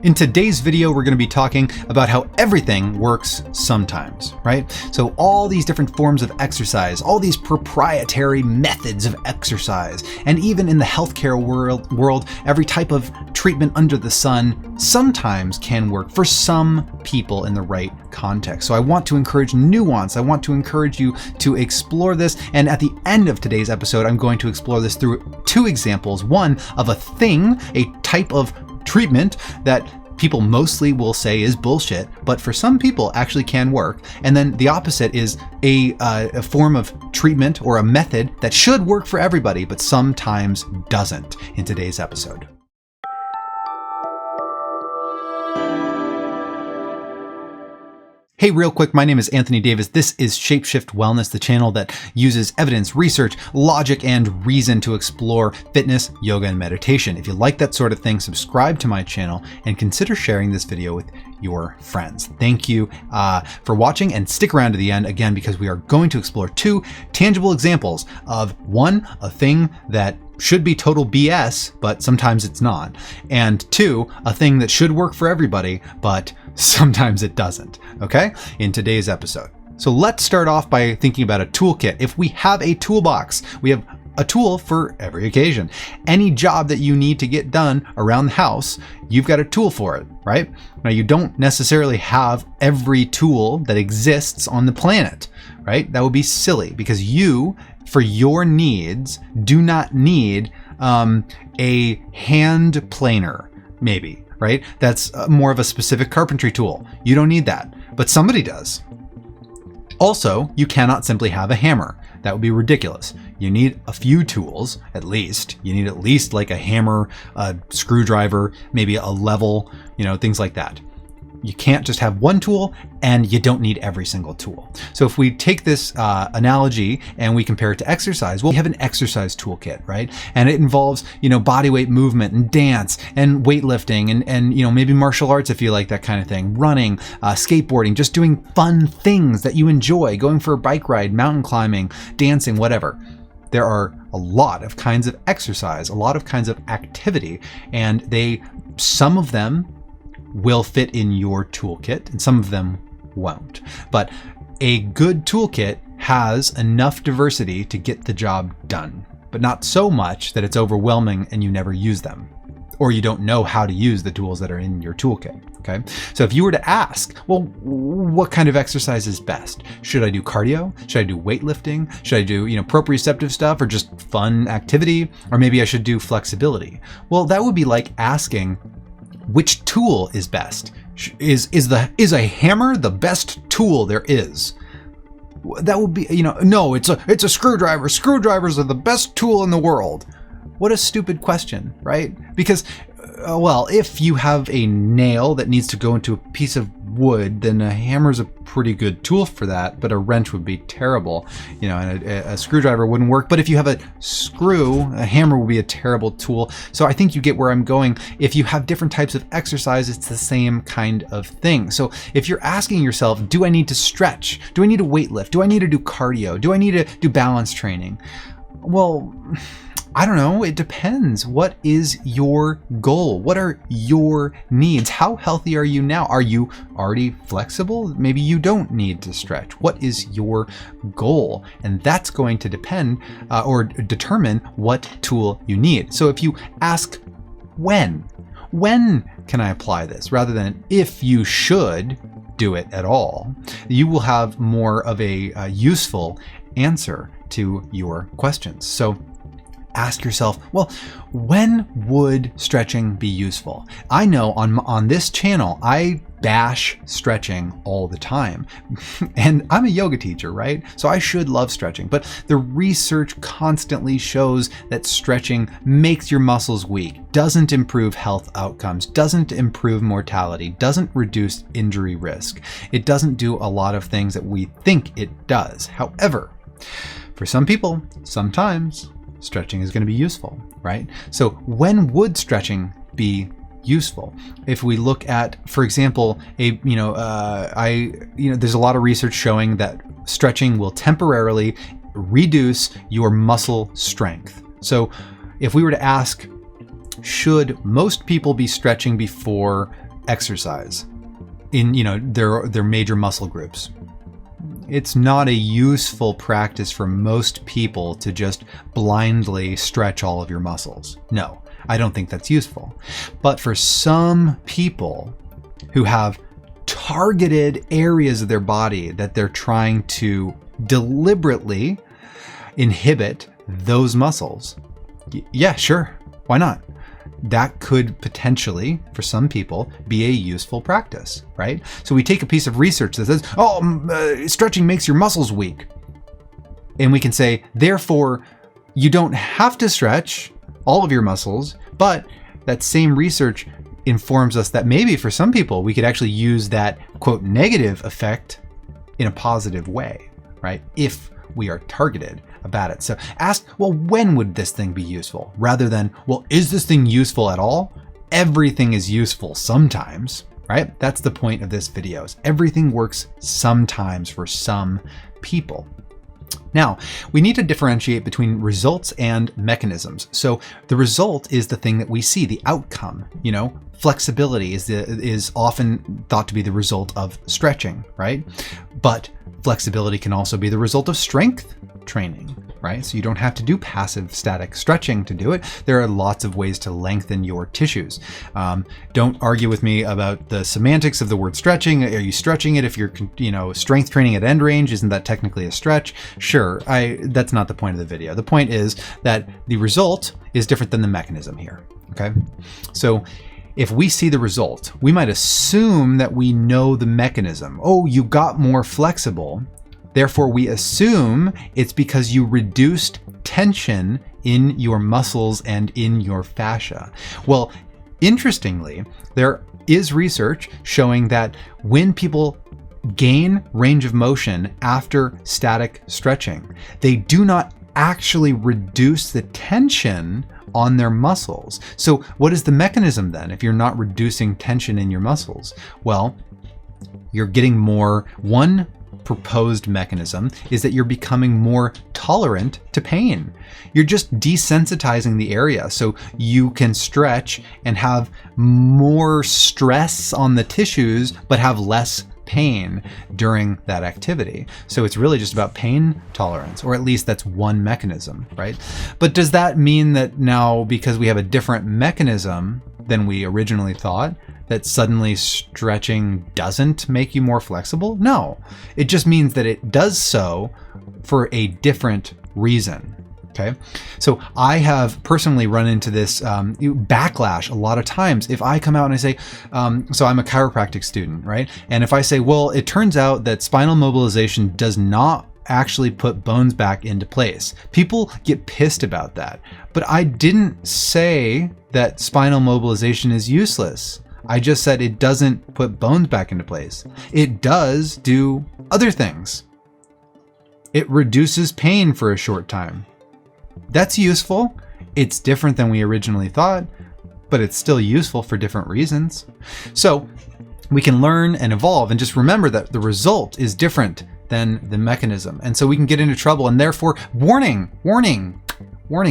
In today's video, we're going to be talking about how everything works sometimes, right? So all these different forms of exercise, all these proprietary methods of exercise, and even in the healthcare world, every type of treatment under the sun sometimes can work for some people in the right context. So I want to encourage nuance. I want to encourage you to explore this. And at the end of today's episode, I'm going to explore this through two examples. One of a thing, a type of treatment that people mostly will say is bullshit, but for some people actually can work. And then the opposite is a form of treatment or a method that should work for everybody, but sometimes doesn't in today's episode. Hey, real quick, my name is Anthony Davis. This is Shapeshift Wellness, the channel that uses evidence, research, logic, and reason to explore fitness, yoga, and meditation. If you like that sort of thing, subscribe to my channel and consider sharing this video with your friends. Thank you for watching, and stick around to the end again, because we are going to explore two tangible examples of one, a thing that should be total BS, but sometimes it's not. And two, a thing that should work for everybody, but sometimes it doesn't, okay? In today's episode. So let's start off by thinking about a toolkit. If we have a toolbox, we have a tool for every occasion. Any job that you need to get done around the house, you've got a tool for it, right? Now, you don't necessarily have every tool that exists on the planet, right? That would be silly, because you, for your needs, do not need a hand planer, maybe, right? That's more of a specific carpentry tool. You don't need that, but somebody does. Also, you cannot simply have a hammer. That would be ridiculous. You need a few tools, at least. You need at least like a hammer, a screwdriver, maybe a level, things like that. You can't just have one tool, and you don't need every single tool. So if we take this analogy and we compare it to exercise, well, we have an exercise toolkit, right? And it involves, body weight movement and dance and weightlifting and maybe martial arts if you like that kind of thing, running, skateboarding, just doing fun things that you enjoy, going for a bike ride, mountain climbing, dancing, whatever. There are a lot of kinds of exercise, a lot of kinds of activity, and some of them will fit in your toolkit and some of them won't. But a good toolkit has enough diversity to get the job done, but not so much that it's overwhelming and you never use them, or you don't know how to use the tools that are in your toolkit. Okay. So if you were to ask, well, what kind of exercise is best? Should I do cardio? Should I do weightlifting? Should I do, proprioceptive stuff, or just fun activity? Or maybe I should do flexibility. Well, that would be like asking, which tool is best? Is a hammer the best tool there is? That would be, no, it's a screwdriver. Screwdrivers are the best tool in the world. What a stupid question, right? Because, well, if you have a nail that needs to go into a piece of wood, then a hammer's a pretty good tool for that, but a wrench would be terrible, and a screwdriver wouldn't work. But if you have a screw, a hammer would be a terrible tool. So I think you get where I'm going. If you have different types of exercise, it's the same kind of thing. So if you're asking yourself, do I need to stretch? Do I need to weightlift? Do I need to do cardio? Do I need to do balance training? Well, I don't know. It depends. What is your goal? What are your needs? How healthy are you now? Are you already flexible? Maybe you don't need to stretch. What is your goal? And that's going to depend or determine what tool you need. So if you ask when can I apply this, rather than if you should do it at all, you will have more of a useful answer to your questions. So ask yourself, well, when would stretching be useful? I know on this channel, I bash stretching all the time. And I'm a yoga teacher, right? So I should love stretching. But the research constantly shows that stretching makes your muscles weak, doesn't improve health outcomes, doesn't improve mortality, doesn't reduce injury risk. It doesn't do a lot of things that we think it does. However, for some people, sometimes stretching is going to be useful, right? So when would stretching be useful? If we look at, for example, there's a lot of research showing that stretching will temporarily reduce your muscle strength. So if we were to ask, should most people be stretching before exercise in, their major muscle groups. It's not a useful practice for most people to just blindly stretch all of your muscles. No, I don't think that's useful. But for some people who have targeted areas of their body that they're trying to deliberately inhibit those muscles, yeah, sure, why not? That could potentially, for some people, be a useful practice, right? So we take a piece of research that says, stretching makes your muscles weak. And we can say, therefore, you don't have to stretch all of your muscles, but that same research informs us that maybe for some people, we could actually use that, quote, negative effect in a positive way, right? If we are targeted about it. So ask, well, when would this thing be useful? Rather than, well, is this thing useful at all? Everything is useful sometimes, right? That's the point of this video. Everything works sometimes for some people. Now, we need to differentiate between results and mechanisms. So the result is the thing that we see, the outcome. Flexibility is often thought to be the result of stretching, right? But flexibility can also be the result of strength training, right? So you don't have to do passive static stretching to do it. There are lots of ways to lengthen your tissues. Don't argue with me about the semantics of the word stretching. Are you stretching it if you're, strength training at end range? Isn't that technically a stretch? Sure, that's not the point of the video. The point is that the result is different than the mechanism here, okay? So if we see the result, we might assume that we know the mechanism. Oh, you got more flexible. Therefore, we assume it's because you reduced tension in your muscles and in your fascia. Well, interestingly, there is research showing that when people gain range of motion after static stretching, they do not actually reduce the tension on their muscles. So what is the mechanism then if you're not reducing tension in your muscles? Well, you're getting more. One proposed mechanism is that you're becoming more tolerant to pain. You're just desensitizing the area so you can stretch and have more stress on the tissues, but have less pain during that activity. So it's really just about pain tolerance, or at least that's one mechanism, right? But does that mean that now, because we have a different mechanism than we originally thought, that suddenly stretching doesn't make you more flexible? No, it just means that it does so for a different reason. Okay, so I have personally run into this backlash a lot of times. If I come out and I say, so I'm a chiropractic student, right? And if I say, well, it turns out that spinal mobilization does not actually put bones back into place. People get pissed about that. But I didn't say that spinal mobilization is useless. I just said it doesn't put bones back into place. It does do other things. It reduces pain for a short time. That's useful. It's different than we originally thought, but it's still useful for different reasons. So we can learn and evolve, and just remember that the result is different than the mechanism. And so we can get into trouble, and therefore, warning,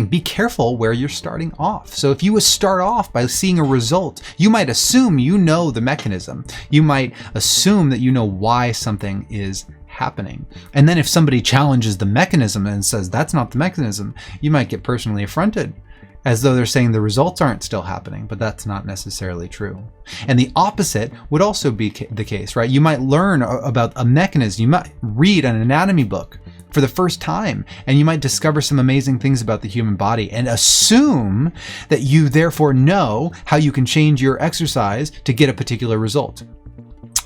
be careful where you're starting off. So if you start off by seeing a result, you might assume you know the mechanism. You might assume that you know why something is happening. And then if somebody challenges the mechanism and says that's not the mechanism, you might get personally affronted, as though they're saying the results aren't still happening, but that's not necessarily true. And the opposite would also be the case, right? You might learn about a mechanism. You might read an anatomy book for the first time, and you might discover some amazing things about the human body and assume that you therefore know how you can change your exercise to get a particular result.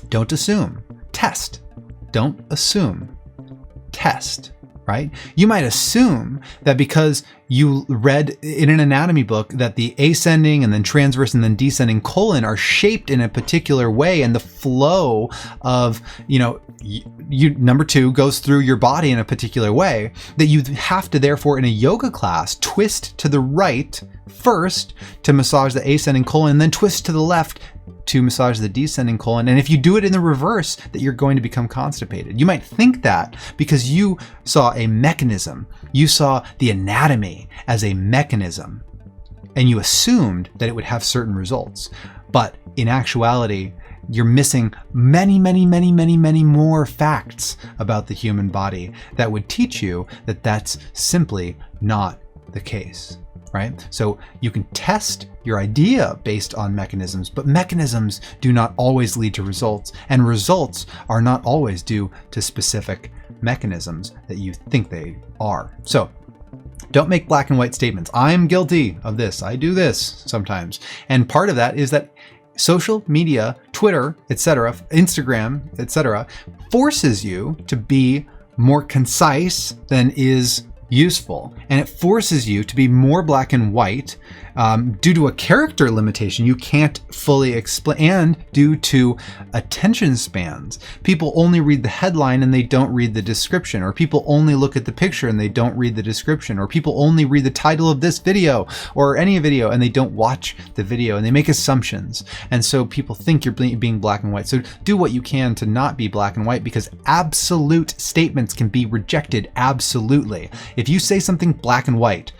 Don't assume. Test. Don't assume. Test, right? You might assume that because you read in an anatomy book that the ascending and then transverse and then descending colon are shaped in a particular way, and the flow of, number two goes through your body in a particular way, that you have to therefore in a yoga class twist to the right first to massage the ascending colon, and then twist to the left to massage the descending colon. And if you do it in the reverse, that you're going to become constipated. You might think that because you saw a mechanism. You saw the anatomy as a mechanism. and you assumed that it would have certain results. But in actuality, you're missing many, many, many, many, many more facts about the human body that would teach you that that's simply not the case, right? So you can test your idea based on mechanisms, but mechanisms do not always lead to results, and results are not always due to specific mechanisms that you think they are. So don't make black and white statements. I'm guilty of this. I do this sometimes. And part of that is that social media, Twitter, etc., Instagram, etc., forces you to be more concise than is useful. And it forces you to be more black and white due to a character limitation you can't fully explain, and due to attention spans. People only read the headline and they don't read the description, or people only look at the picture and they don't read the description, or people only read the title of this video or any video and they don't watch the video, and they make assumptions. And so people think you're being black and white. So do what you can to not be black and white, because absolute statements can be rejected absolutely. If you say something black and white,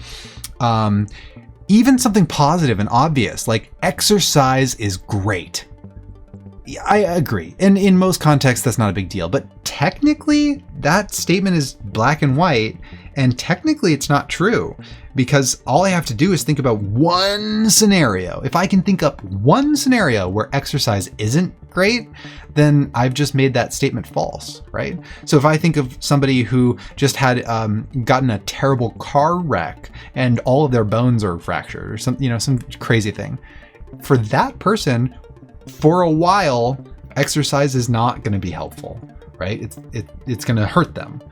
even something positive and obvious, like exercise is great. I agree. And in most contexts, that's not a big deal. But technically, that statement is black and white. And technically, it's not true, because all I have to do is think about one scenario. If I can think up one scenario where exercise isn't great, then I've just made that statement false, right? So if I think of somebody who just had gotten a terrible car wreck and all of their bones are fractured, or some crazy thing, for that person, for a while, exercise is not going to be helpful, right? It's going to hurt them.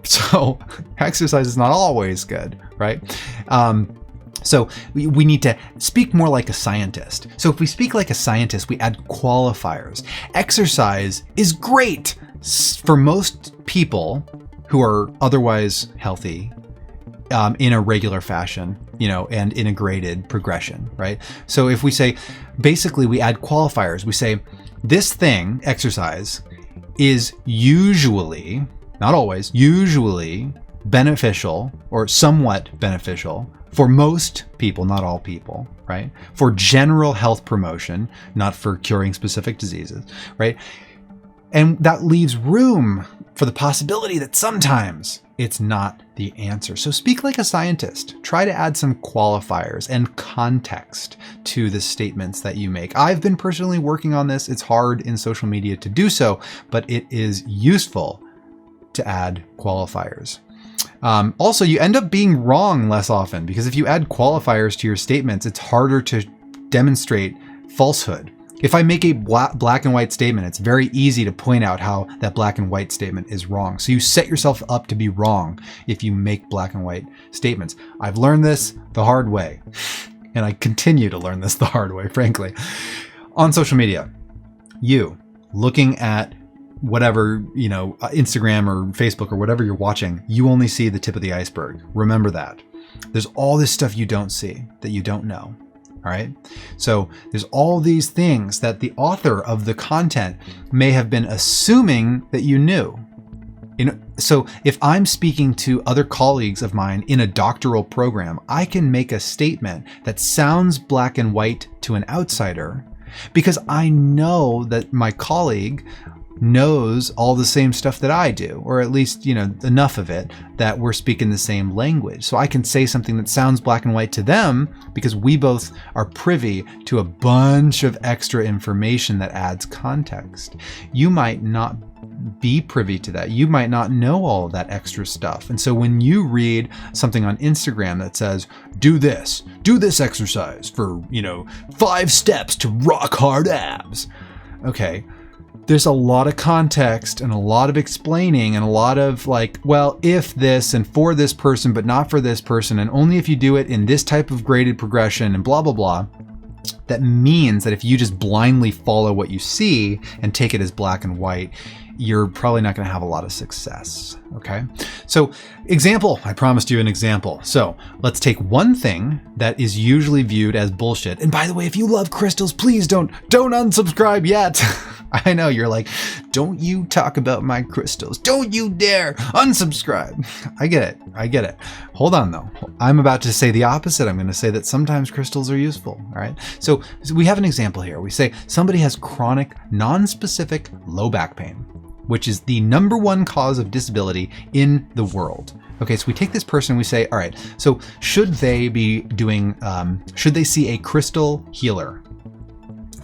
So exercise is not always good, right? So we need to speak more like a scientist. So if we speak like a scientist, we add qualifiers. Exercise is great for most people who are otherwise healthy, in a regular fashion, and in a graded progression, right? So if we say, basically we add qualifiers, we say this thing, exercise, is usually, not always, usually beneficial or somewhat beneficial for most people, not all people, right? For general health promotion, not for curing specific diseases, right? And that leaves room for the possibility that sometimes it's not the answer. So speak like a scientist. Try to add some qualifiers and context to the statements that you make. I've been personally working on this. It's hard in social media to do so, but it is useful to add qualifiers. Also, you end up being wrong less often, because if you add qualifiers to your statements, it's harder to demonstrate falsehood. If I make a black and white statement, it's very easy to point out how that black and white statement is wrong. So you set yourself up to be wrong if you make black and white statements. I've learned this the hard way, and I continue to learn this the hard way, frankly. On social media, you looking at whatever, Instagram or Facebook or whatever you're watching, you only see the tip of the iceberg. Remember that. There's all this stuff you don't see, that you don't know. All right. So there's all these things that the author of the content may have been assuming that you knew. So if I'm speaking to other colleagues of mine in a doctoral program, I can make a statement that sounds black and white to an outsider, because I know that my colleague knows all the same stuff that I do, or at least, enough of it that we're speaking the same language. So I can say something that sounds black and white to them because we both are privy to a bunch of extra information that adds context. You might not be privy to that. You might not know all of that extra stuff. And so when you read something on Instagram that says, do this exercise for, 5 steps to rock hard abs. Okay. There's a lot of context and a lot of explaining and a lot of if this and for this person, but not for this person, and only if you do it in this type of graded progression and blah, blah, blah. That means that if you just blindly follow what you see and take it as black and white, you're probably not going to have a lot of success. Okay. So example, I promised you an example. So let's take one thing that is usually viewed as bullshit. And by the way, if you love crystals, please don't unsubscribe yet. I know you're like, don't you talk about my crystals. Don't you dare unsubscribe. I get it. Hold on though. I'm about to say the opposite. I'm going to say that sometimes crystals are useful. All right. So we have an example here. We say somebody has chronic, non-specific low back pain, which is the #1 cause of disability in the world. Okay, so we take this person and we say, all right, so should they see a crystal healer?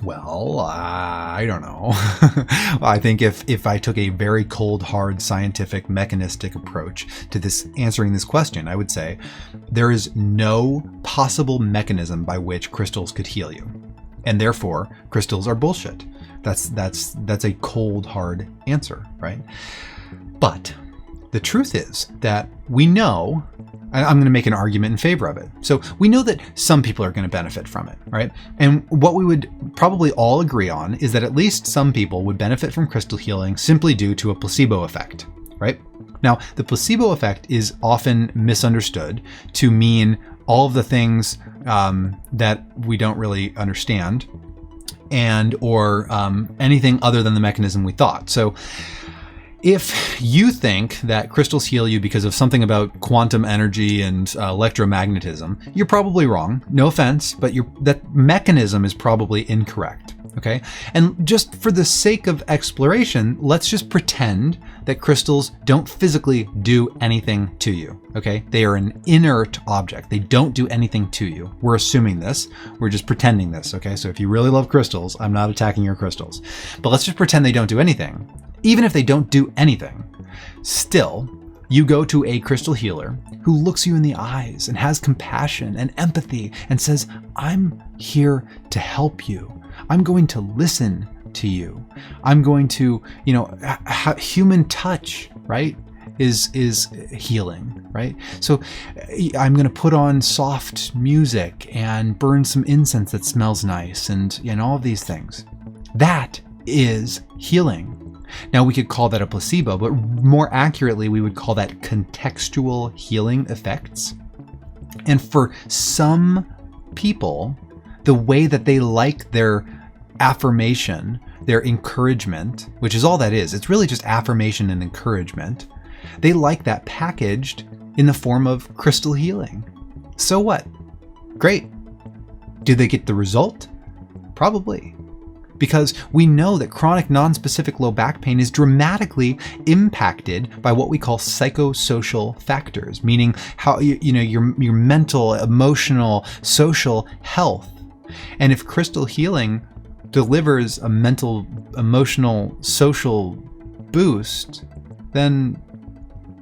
Well, I don't know. I think if I took a very cold, hard, scientific, mechanistic approach to answering this question, I would say there is no possible mechanism by which crystals could heal you. And therefore, crystals are bullshit. That's a cold, hard answer, right? But the truth is that we know, and I'm going to make an argument in favor of it. So we know that some people are going to benefit from it, right? And what we would probably all agree on is that at least some people would benefit from crystal healing simply due to a placebo effect, right? Now, the placebo effect is often misunderstood to mean all of the things that we don't really understand or anything other than the mechanism we thought. So if you think that crystals heal you because of something about quantum energy and electromagnetism, you're probably wrong. No offense, but that mechanism is probably incorrect. Okay. And just for the sake of exploration, let's just pretend that crystals don't physically do anything to you. Okay. They are an inert object. They don't do anything to you. We're assuming this. We're just pretending this. Okay. So if you really love crystals, I'm not attacking your crystals, but let's just pretend they don't do anything. Even if they don't do anything, still, you go to a crystal healer who looks you in the eyes and has compassion and empathy and says, I'm here to help you. I'm going to listen to you. I'm going to, human touch, right, is healing, right? So I'm going to put on soft music and burn some incense that smells nice and all of these things. That is healing. Now, we could call that a placebo, but more accurately, we would call that contextual healing effects. And for some people, the way that they like their affirmation, their encouragement, which is all that is, it's really just affirmation and encouragement, they like that packaged in the form of crystal healing. So what? Great. Do they get the result? Probably. Because we know that chronic non-specific low back pain is dramatically impacted by what we call psychosocial factors, meaning how your mental, emotional, social health. And if crystal healing delivers a mental, emotional, social boost, then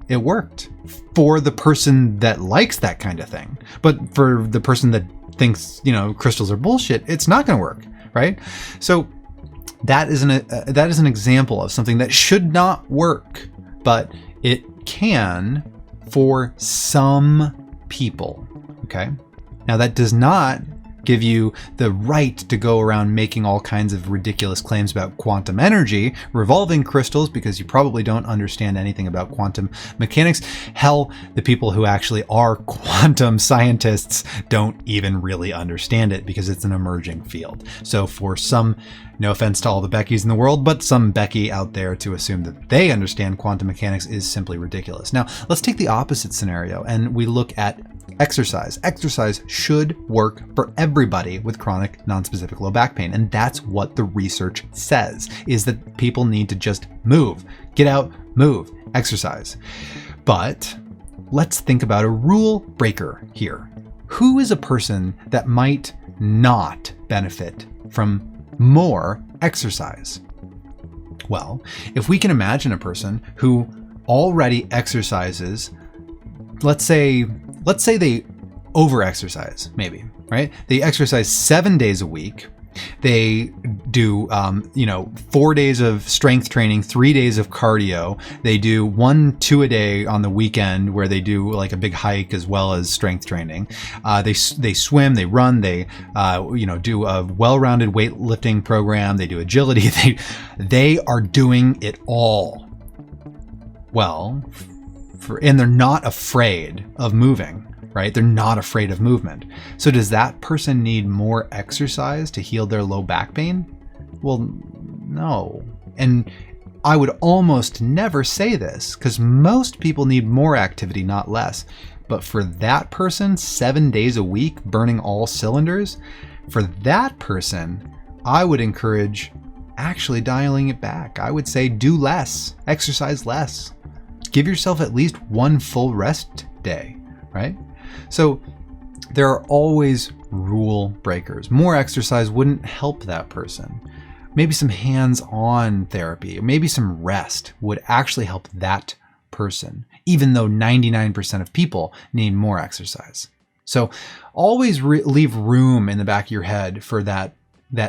it worked for the person that likes that kind of thing. But for the person that thinks, crystals are bullshit, it's not going to work. Right? So that is an example of something that should not work, but it can for some people. Okay. Now that does not give you the right to go around making all kinds of ridiculous claims about quantum energy revolving crystals, because you probably don't understand anything about quantum mechanics. Hell, the people who actually are quantum scientists don't even really understand it because it's an emerging field. So for some, no offense to all the Beckys in the world, but some Becky out there to assume that they understand quantum mechanics is simply ridiculous. Now, let's take the opposite scenario and we look at exercise. Exercise should work for everybody with chronic non-specific low back pain. And that's what the research says, is that people need to just move, get out, move, exercise. But let's think about a rule breaker here. Who is a person that might not benefit from more exercise? Well, if we can imagine a person who already exercises, let's say they over-exercise, maybe, right? They exercise 7 days a week. They do, 4 days of strength training, 3 days of cardio. They do 1-2 a day on the weekend where they do like a big hike as well as strength training. They swim, they run, they, do a well-rounded weightlifting program. They do agility. They are doing it all. Well, and they're not afraid of moving, right? They're not afraid of movement. So does that person need more exercise to heal their low back pain? Well, No. And I would almost never say this because most people need more activity, not less. But for that person, 7 days a week, burning all cylinders, for that person, I would encourage actually dialing it back. I would say do less, exercise less. Give yourself at least one full rest day, right? So there are always rule breakers. More exercise wouldn't help that person. Maybe some hands-on therapy, or maybe some rest would actually help that person, even though 99% of people need more exercise. So always leave room in the back of your head for that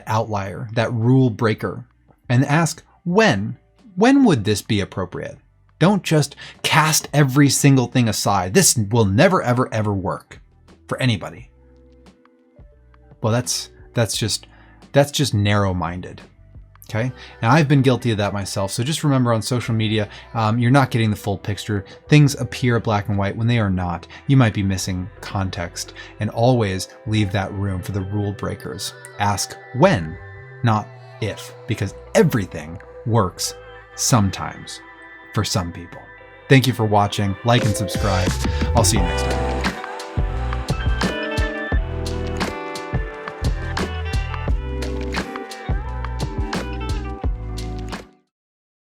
outlier, that rule breaker, and ask when would this be appropriate? Don't just cast every single thing aside. This will never, ever, ever work for anybody. Well, that's just narrow-minded. Okay. Now I've been guilty of that myself. So just remember, on social media, you're not getting the full picture. Things appear black and white when they are not. You might be missing context, and always leave that room for the rule breakers. Ask when, not if, because everything works sometimes for some people. Thank you for watching. Like and subscribe. I'll see you next time.